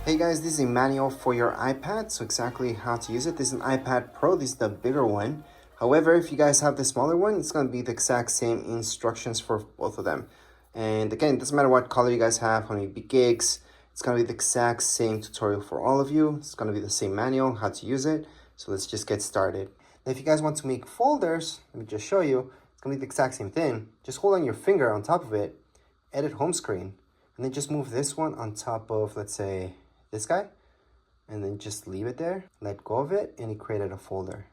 Hey guys, this is a manual for your iPad, so exactly how to use it. This is an iPad Pro, this is the bigger one. However, if you guys have the smaller one, it's going to be the exact same instructions for both of them. And again, it doesn't matter what color you guys have, how many big gigs, it's going to be the exact same tutorial for all of you. It's going to be the same manual, how to use it. So let's just get started. Now, if you guys want to make folders, let me just show you. It's going to be the exact same thing. Just hold on your finger on top of it, edit home screen, and then just move this one on top of, let's say, this guy, and then just leave it there, let go of it, and it created a folder.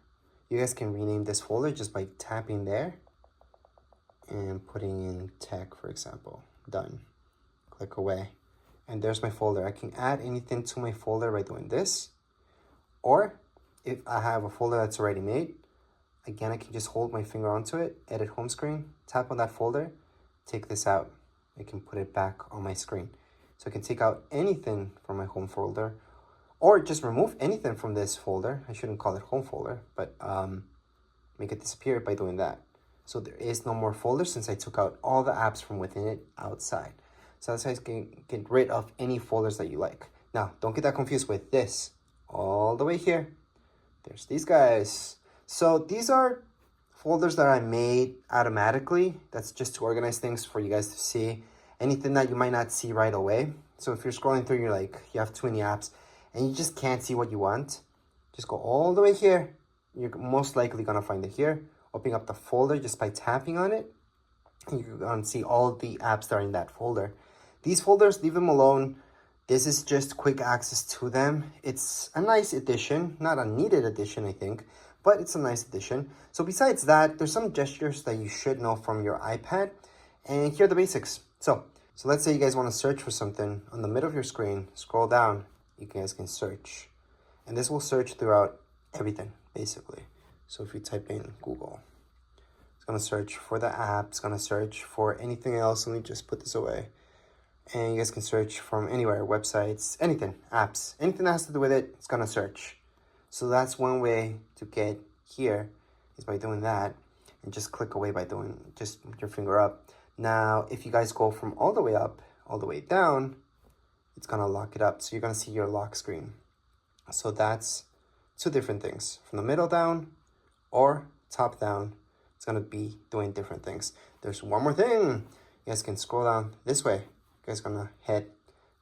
You guys can rename this folder just by tapping there and putting in tech, for example. Done. Click away, and there's my folder. I can add anything to my folder by doing this, or if I have a folder that's already made, again, I can just hold my finger onto it, edit home screen, tap on that folder, take this out. I can put it back on my screen. So I can take out anything from my home folder, or just remove anything from this folder. I shouldn't call it home folder, but make it disappear by doing that. So there is no more folder since I took out all the apps from within it outside. So that's how you can get rid of any folders that you like. Now, don't get that confused with this. All the way here, there's these guys. So these are folders that I made automatically. That's just to organize things for you guys to see. Anything that you might not see right away. So if you're scrolling through, you're like, you have too many apps and you just can't see what you want, just go all the way here. You're most likely gonna find it here. Opening up the folder just by tapping on it, and you're gonna see all the apps that are in that folder. These folders, leave them alone. This is just quick access to them. It's a nice addition, not a needed addition, I think, but it's a nice addition. So besides that, there's some gestures that you should know from your iPad, and here are the basics. So let's say you guys want to search for something on the middle of your screen, scroll down, you guys can search. And this will search throughout everything, basically. So if you type in Google, it's going to search for the app, it's going to search for anything else. Let me just put this away. And you guys can search from anywhere, websites, anything, apps, anything that has to do with it, it's going to search. So that's one way to get here is by doing that. And just click away by doing, just your finger up. Now, if you guys go from all the way up, all the way down, it's gonna lock it up. So you're gonna see your lock screen. So that's two different things. From the middle down or top down, it's gonna be doing different things. There's one more thing. You guys can scroll down this way. You guys gonna head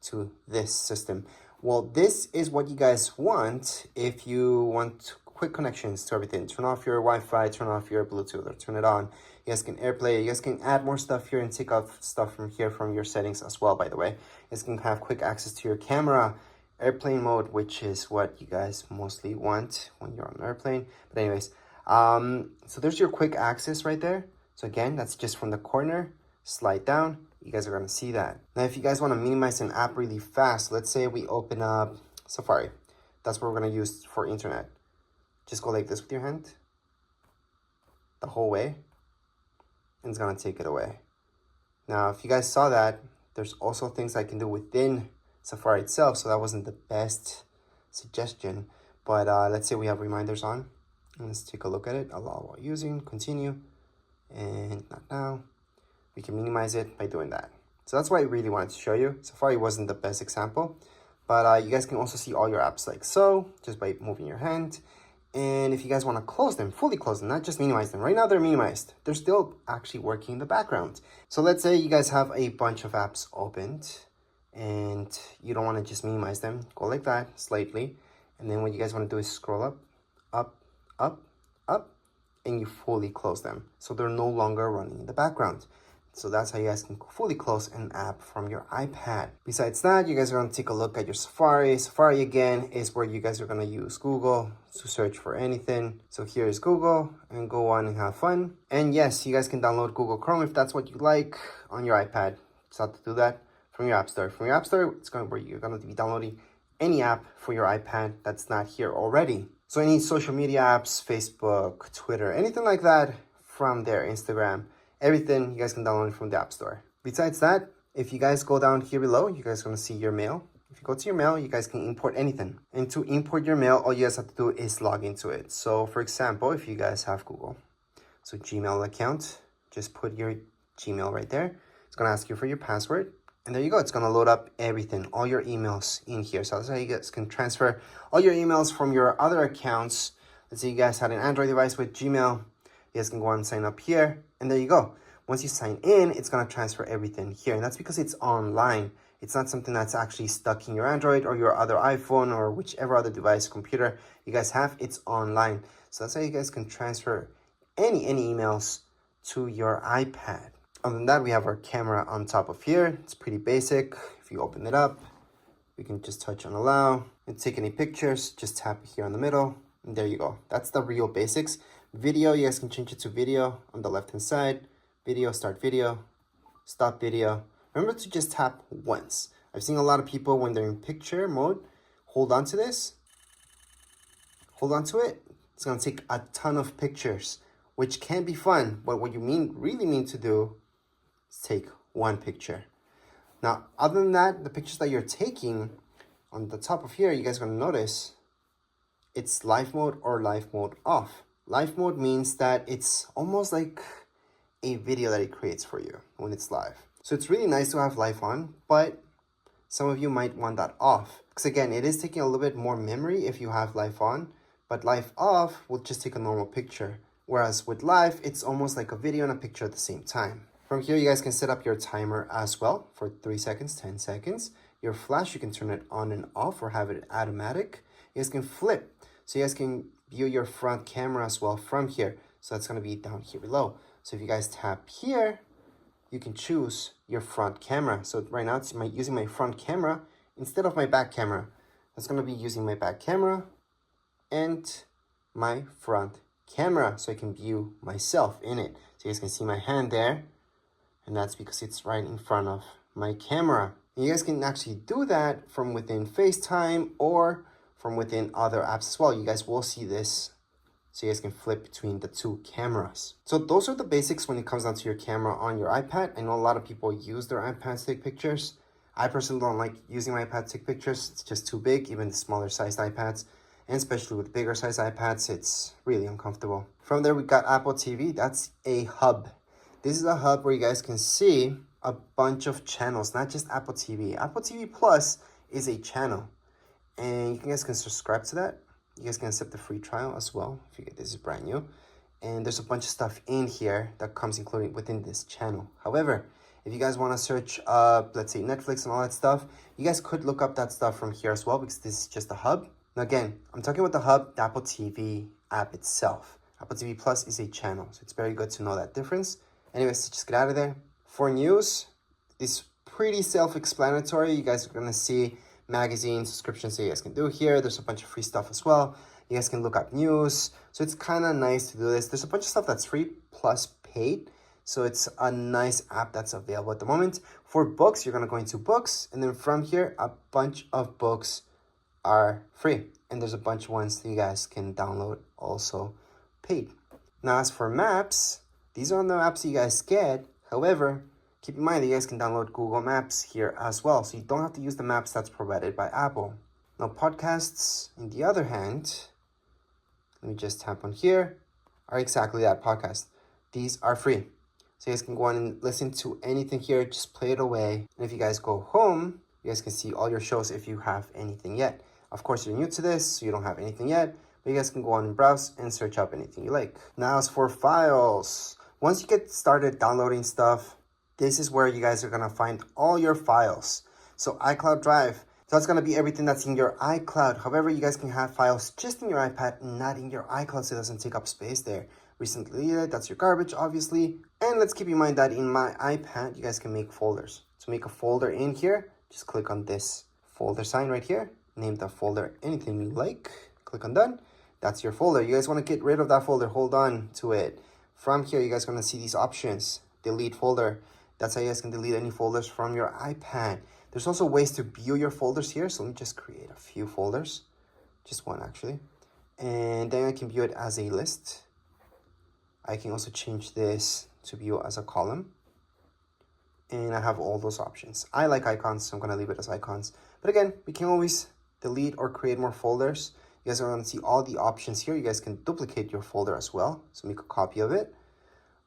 to this system. Well, this is what you guys want if you want quick connections to everything. Turn off your Wi-Fi, turn off your Bluetooth, or turn it on. You guys can AirPlay. You guys can add more stuff here and take off stuff from here from your settings as well, by the way. You guys can have quick access to your camera, airplane mode, which is what you guys mostly want when you're on an airplane. But anyways, so there's your quick access right there. So again, that's just from the corner, slide down. You guys are gonna see that. Now, if you guys wanna minimize an app really fast, let's say we open up Safari. That's what we're gonna use for internet. Just go like this with your hand, the whole way, and it's gonna take it away. Now, if you guys saw that, there's also things I can do within Safari itself, so that wasn't the best suggestion. But let's say we have reminders on, and let's take a look at it. Allow while using, continue, and not now. We can minimize it by doing that. So that's what I really wanted to show you. Safari wasn't the best example, but you guys can also see all your apps like so, just by moving your hand. And if you guys want to close them, fully close them, not just minimize them. Right now they're minimized. They're still actually working in the background. So let's say you guys have a bunch of apps opened and you don't want to just minimize them. Go like that slightly. And then what you guys want to do is scroll up, up, up, up, and you fully close them. So they're no longer running in the background. So that's how you guys can fully close an app from your iPad. Besides that, you guys are going to take a look at your Safari. Safari, again, is where you guys are going to use Google to search for anything. So here is Google, and go on and have fun. And yes, you guys can download Google Chrome if that's what you like on your iPad. Just have to do that from your App Store. From your App Store, it's going to where you're going to be downloading any app for your iPad that's not here already. So any social media apps, Facebook, Twitter, anything like that from there, Instagram, everything you guys can download from the App Store. Besides that, if you guys go down here below, you guys are going to see your mail. If you go to your mail, you guys can import anything. And to import your mail, all you guys have to do is log into it. So for example, if you guys have Google, so Gmail account, just put your Gmail right there. It's going to ask you for your password. And there you go. It's going to load up everything, all your emails in here. So that's how you guys can transfer all your emails from your other accounts. Let's say you guys had an Android device with Gmail. You guys can go on and sign up here. And there you go. Once you sign in, it's going to transfer everything here. And that's because it's online. It's not something that's actually stuck in your Android or your other iPhone or whichever other device, computer you guys have. It's online. So that's how you guys can transfer any emails to your iPad. Other than that, we have our camera on top of here. It's pretty basic. If you open it up, we can just touch on allow and take any pictures. Just tap here in the middle. And there you go. That's the real basics. Video, you guys can change it to video on the left hand side. Video, start video, stop video. Remember to just tap once. I've seen a lot of people when they're in picture mode, hold on to this. Hold on to it. It's going to take a ton of pictures, which can be fun. But what you really mean to do is take one picture. Now, other than that, the pictures that you're taking on the top of here, you guys are going to notice it's live mode or live mode off. Live mode means that it's almost like a video that it creates for you when it's live. So it's really nice to have live on, but some of you might want that off. Because again, it is taking a little bit more memory if you have live on, but live off will just take a normal picture. Whereas with live, it's almost like a video and a picture at the same time. From here, you guys can set up your timer as well for 3 seconds, 10 seconds. Your flash, you can turn it on and off or have it automatic. You guys can flip. So you guys can view your front camera as well from here. So that's going to be down here below. So if you guys tap here, you can choose your front camera. So right now it's using my front camera instead of my back camera. That's going to be using my back camera and my front camera so I can view myself in it. So you guys can see my hand there, and that's because it's right in front of my camera. And you guys can actually do that from within FaceTime or from within other apps as well. You guys will see this. So you guys can flip between the two cameras. So those are the basics when it comes down to your camera on your iPad. I know a lot of people use their iPad to take pictures. I personally don't like using my iPad to take pictures. It's just too big, even the smaller sized iPads. And especially with bigger sized iPads, it's really uncomfortable. From there, we got Apple TV. That's a hub. This is a hub where you guys can see a bunch of channels, not just Apple TV. Apple TV Plus is a channel. And you guys can subscribe to that. You guys can accept the free trial as well if you get this is brand new. And there's a bunch of stuff in here that comes included within this channel. However, if you guys want to search up, let's say Netflix and all that stuff, you guys could look up that stuff from here as well because this is just a hub. Now again, I'm talking about the hub, the Apple TV app itself. Apple TV Plus is a channel, so it's very good to know that difference. Anyways, just get out of there. For news, it's pretty self-explanatory. You guys are going to see magazine subscriptions that you guys can do here. There's a bunch of free stuff as well. You guys can look up news. So it's kind of nice to do this. There's a bunch of stuff that's free plus paid. So it's a nice app that's available at the moment. For books, you're going to go into books. And then from here, a bunch of books are free. And there's a bunch of ones that you guys can download also paid. Now, as for maps, these are the maps you guys get. However, keep in mind that you guys can download Google Maps here as well. So you don't have to use the maps that's provided by Apple. Now, podcasts, on the other hand, let me just tap on here, are exactly that, podcast. These are free. So you guys can go on and listen to anything here, just play it away. And if you guys go home, you guys can see all your shows if you have anything yet. Of course, you're new to this, so you don't have anything yet, but you guys can go on and browse and search up anything you like. Now, as for files, once you get started downloading stuff, this is where you guys are going to find all your files. So iCloud Drive, so that's going to be everything that's in your iCloud. However, you guys can have files just in your iPad, not in your iCloud, so it doesn't take up space there. Recently deleted, that's your garbage, obviously. And let's keep in mind that in my iPad, you guys can make folders. To make a folder in here, just click on this folder sign right here. Name the folder anything you like. Click on done. That's your folder. You guys want to get rid of that folder, hold on to it. From here, you guys are going to see these options. Delete folder. That's how you guys can delete any folders from your iPad. There's also ways to view your folders here. So let me just create a few folders. Just one, actually. And then I can view it as a list. I can also change this to view as a column. And I have all those options. I like icons, so I'm going to leave it as icons. But again, we can always delete or create more folders. You guys are going to see all the options here. You guys can duplicate your folder as well. So make a copy of it.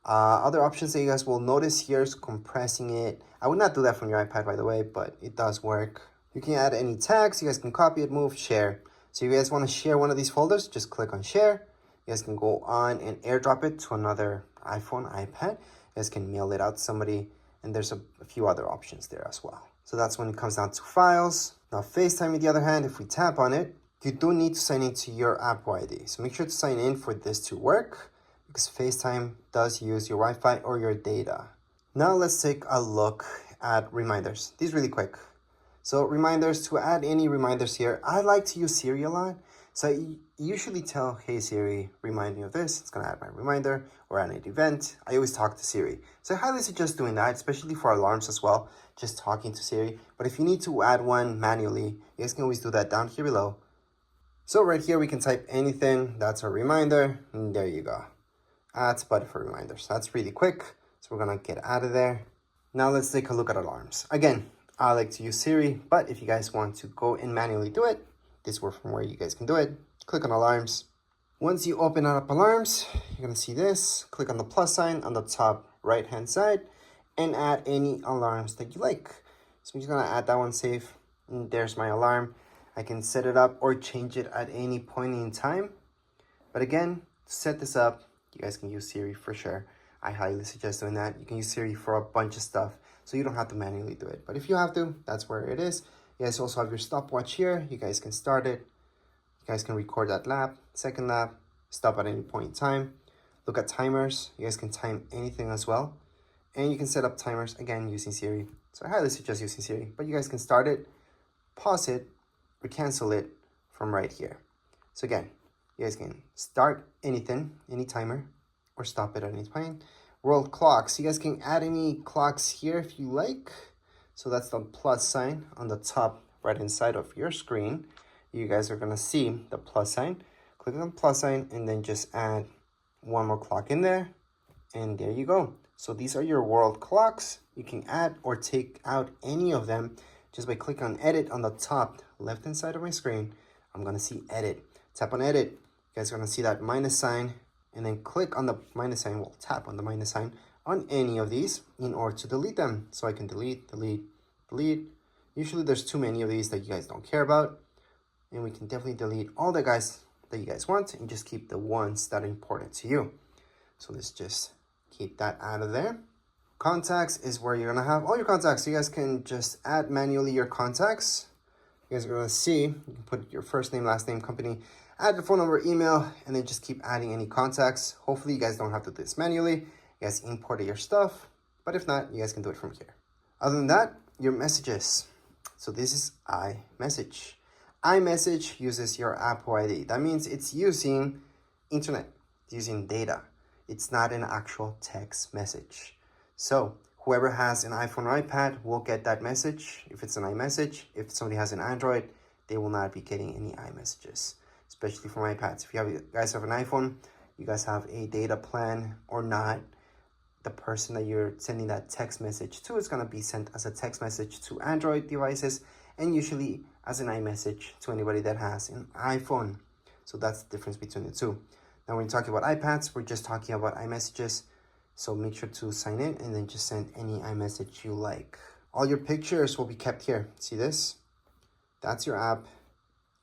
Other options that you guys will notice here is compressing it. I would not do that from your iPad, by the way, but it does work. You can add any tags. You guys can copy it, move, share. So if you guys want to share one of these folders, just click on share. You guys can go on and airdrop it to another iPhone, iPad. You guys can mail it out to somebody, and there's a few other options there as well. So that's when it comes down to files. Now FaceTime, on the other hand, if we tap on it, you do need to sign into your Apple ID. So make sure to sign in for this to work, because FaceTime does use your Wi-Fi or your data. Now let's take a look at reminders. These really quick. So reminders, to add any reminders here, I like to use Siri a lot. So I usually tell, hey Siri, remind me of this. It's gonna add my reminder, or add an event. I always talk to Siri. So I highly suggest doing that, especially for alarms as well, just talking to Siri. But if you need to add one manually, you guys can always do that down here below. So right here, we can type anything. That's our reminder, and there you go. Add button for reminders. That's really quick. So we're gonna get out of there. Now let's take a look at alarms. Again, I like to use Siri, but if you guys want to go and manually do it, this is from where you guys can do it. Click on alarms. Once you open up alarms, you're gonna see this. Click on the plus sign on the top right hand side and add any alarms that you like. So I'm just gonna add that one, save. And there's my alarm. I can set it up or change it at any point in time. But again, to set this up, you guys can use Siri for sure. I highly suggest doing that. You can use Siri for a bunch of stuff, so you don't have to manually do it. But if you have to, that's where it is. You guys also have your stopwatch here. You guys can start it. You guys can record that lap, second lap, stop at any point in time. Look at timers. You guys can time anything as well. And you can set up timers, again, using Siri. So I highly suggest using Siri. But you guys can start it, pause it, or cancel it from right here. So again, you guys can start anything, any timer, or stop it at any point. World clocks. You guys can add any clocks here if you like. So that's the plus sign on the top right hand side of your screen. You guys are gonna see the plus sign. Click on the plus sign and then just add one more clock in there. And there you go. So these are your world clocks. You can add or take out any of them just by clicking on edit on the top left hand side of my screen. I'm gonna see edit. Tap on edit. You guys are gonna see that minus sign, and then click on the minus sign. Well, tap on the minus sign on any of these in order to delete them. So I can delete, delete, delete. Usually there's too many of these that you guys don't care about. And we can definitely delete all the guys that you guys want and just keep the ones that are important to you. So let's just keep that out of there. Contacts is where you're gonna have all your contacts. So you guys can just add manually your contacts. You guys are gonna see, you can put your first name, last name, company, add your phone number, email, and then just keep adding any contacts. Hopefully you guys don't have to do this manually. You guys import your stuff, but if not, you guys can do it from here. Other than that, your messages. So this is iMessage. iMessage uses your Apple ID. That means it's using internet, it's using data. It's not an actual text message. So whoever has an iPhone or iPad will get that message if it's an iMessage. If somebody has an Android, they will not be getting any iMessages, especially from iPads. If you guys have an iPhone, you guys have a data plan or not, the person that you're sending that text message to is going to be sent as a text message to Android devices and usually as an iMessage to anybody that has an iPhone. So that's the difference between the two. Now when you're talking about iPads, we're just talking about iMessages. So make sure to sign in and then just send any iMessage you like. All your pictures will be kept here. See this? That's your app.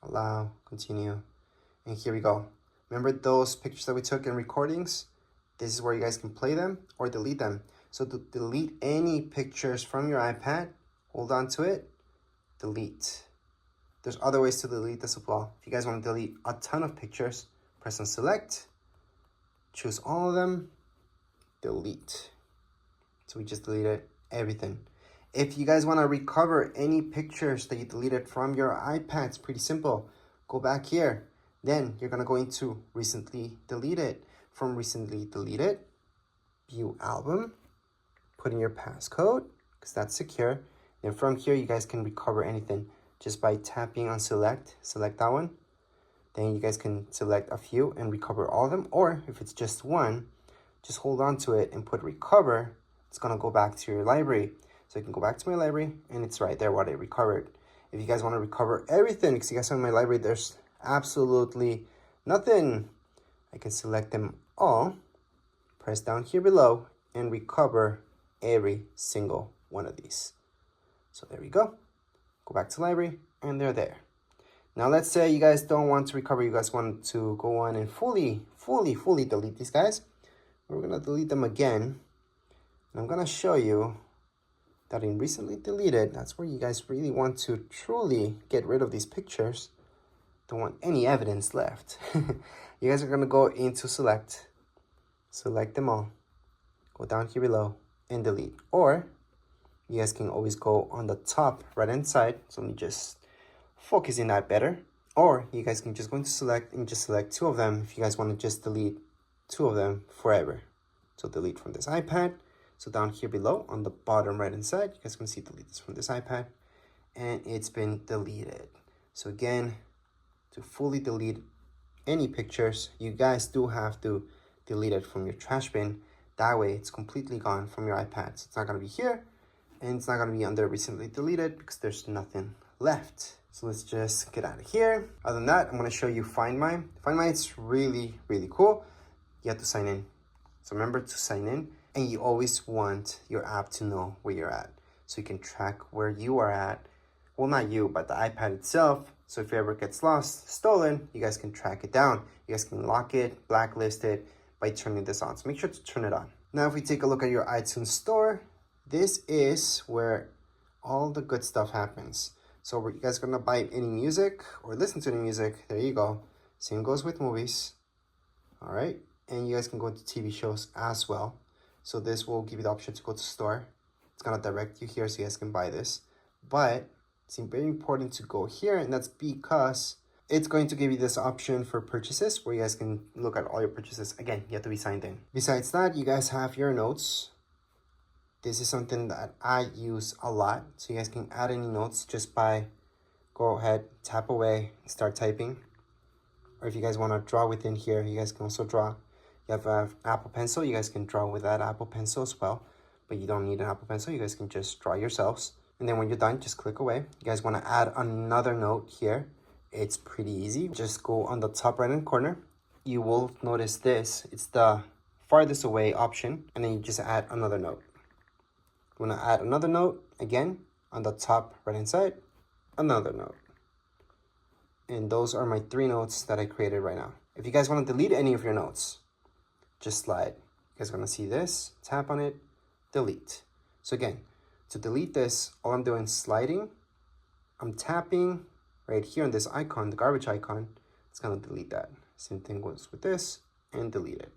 Allow, continue. And here we go. Remember those pictures that we took in recordings? This is where you guys can play them or delete them. So to delete any pictures from your iPad, hold on to it, delete. There's other ways to delete this as well. If you guys want to delete a ton of pictures, press on select, choose all of them, delete. So we just deleted everything. If you guys want to recover any pictures that you deleted from your iPad, it's pretty simple. Go back here. Then you're going to go into recently deleted. From recently deleted, view album, put in your passcode because that's secure. Then from here, you guys can recover anything just by tapping on select that one. Then you guys can select a few and recover all of them. Or if it's just one, just hold on to it and put recover. It's going to go back to your library. So you can go back to my library and it's right there what I recovered. If you guys want to recover everything, because you guys have in my library, there's absolutely nothing. I can select them all, press down here below and recover every single one of these. So there we go. Go back to library and they're there. Now let's say you guys don't want to recover, you guys want to go on and fully delete these guys. We're gonna delete them again. And I'm gonna show you that in recently deleted, that's where you guys really want to truly get rid of these pictures. Don't want any evidence left. You guys are gonna go into select them all, go down here below and delete. Or you guys can always go on the top right hand side. So let me just focus in that better. Or you guys can just go into select and just select 2 of them if you guys want to just delete 2 of them forever. So delete from this iPad. So down here below on the bottom right hand side, you guys can see delete this from this iPad, and it's been deleted. So again, to fully delete any pictures, you guys do have to delete it from your trash bin. That way it's completely gone from your iPad. So it's not gonna be here, and it's not gonna be under recently deleted because there's nothing left. So let's just get out of here. Other than that, I'm gonna show you Find My. Find My, it's really cool. You have to sign in. So remember to sign in. And you always want your app to know where you're at, so you can track where you are at. Well, not you, but the iPad itself. So if it ever gets lost, stolen, you guys can track it down. You guys can lock it, blacklist it by turning this on. So make sure to turn it on. Now, if we take a look at your iTunes store, this is where all the good stuff happens. So where you guys are gonna buy any music or listen to any music, there you go. Same goes with movies. All right, and you guys can go to TV shows as well. So this will give you the option to go to store. It's gonna direct you here so you guys can buy this. But it's very important to go here, and that's because it's going to give you this option for purchases where you guys can look at all your purchases. Again, you have to be signed in. Besides that, you guys have your notes. This is something that I use a lot. So you guys can add any notes just by go ahead, tap away, start typing. Or if you guys wanna draw within here, you guys can also draw. You have an Apple Pencil, you guys can draw with that Apple Pencil as well, but you don't need an Apple Pencil, you guys can just draw yourselves. And then when you're done, just click away. You guys wanna add another note here. It's pretty easy. Just go on the top right hand corner. You will notice this, it's the farthest away option, and then you just add another note. You wanna add another note, again, on the top right hand side, another note. And those are my 3 notes that I created right now. If you guys wanna delete any of your notes, just slide. You guys are gonna see this, tap on it, delete. So again, to delete this, all I'm doing is sliding. I'm tapping right here on this icon, the garbage icon. It's gonna delete that. Same thing goes with this, and delete it.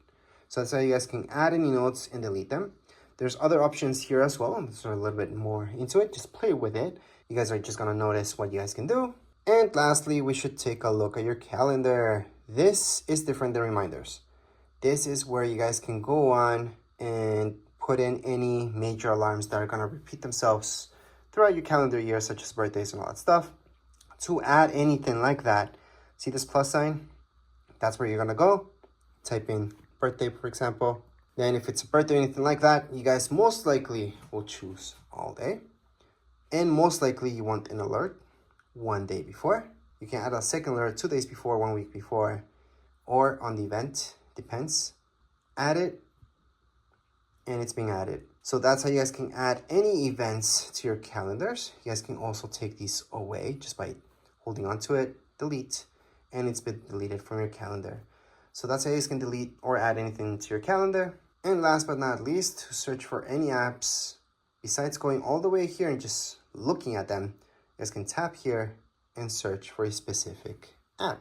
So that's how you guys can add any notes and delete them. There's other options here as well. I'm a little bit more into it. Just play with it. You guys are just gonna notice what you guys can do. And lastly, we should take a look at your calendar. This is different than reminders. This is where you guys can go on and put in any major alarms that are gonna repeat themselves throughout your calendar year, such as birthdays and all that stuff. To add anything like that, see this plus sign? That's where you're gonna go. Type in birthday, for example. Then if it's a birthday or anything like that, you guys most likely will choose all day. And most likely you want an alert 1 day before. You can add a second alert 2 days before, 1 week before, or on the event. Depends. Add it, and it's being added. So that's how you guys can add any events to your calendars. You guys can also take these away just by holding on to it, delete, and it's been deleted from your calendar. So that's how you guys can delete or add anything to your calendar. And last but not least, to search for any apps, besides going all the way here and just looking at them, you guys can tap here and search for a specific app,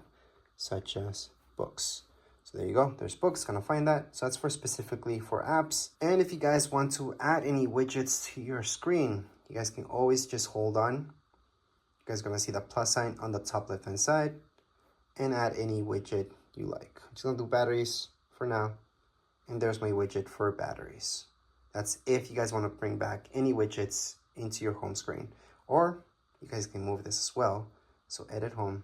such as books. So there you go, there's books, gonna find that. So that's for specifically for apps. And if you guys want to add any widgets to your screen, you guys can always just hold on. You guys are gonna see the plus sign on the top left hand side and add any widget you like. I'm just gonna do batteries for now. And there's my widget for batteries. That's if you guys wanna bring back any widgets into your home screen. Or you guys can move this as well. So edit home,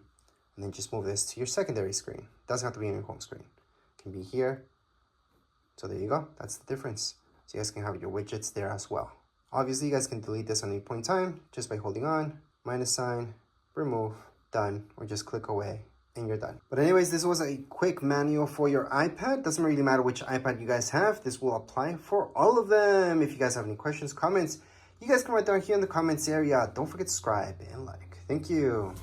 and then just move this to your secondary screen. Doesn't have to be in your home screen. It can be here. So there you go, that's the difference. So you guys can have your widgets there as well. Obviously, you guys can delete this at any point in time just by holding on, minus sign, remove, done, or just click away, and you're done. But anyways, this was a quick manual for your iPad. Doesn't really matter which iPad you guys have. This will apply for all of them. If you guys have any questions, comments, you guys can write down here in the comments area. Don't forget to subscribe and like. Thank you.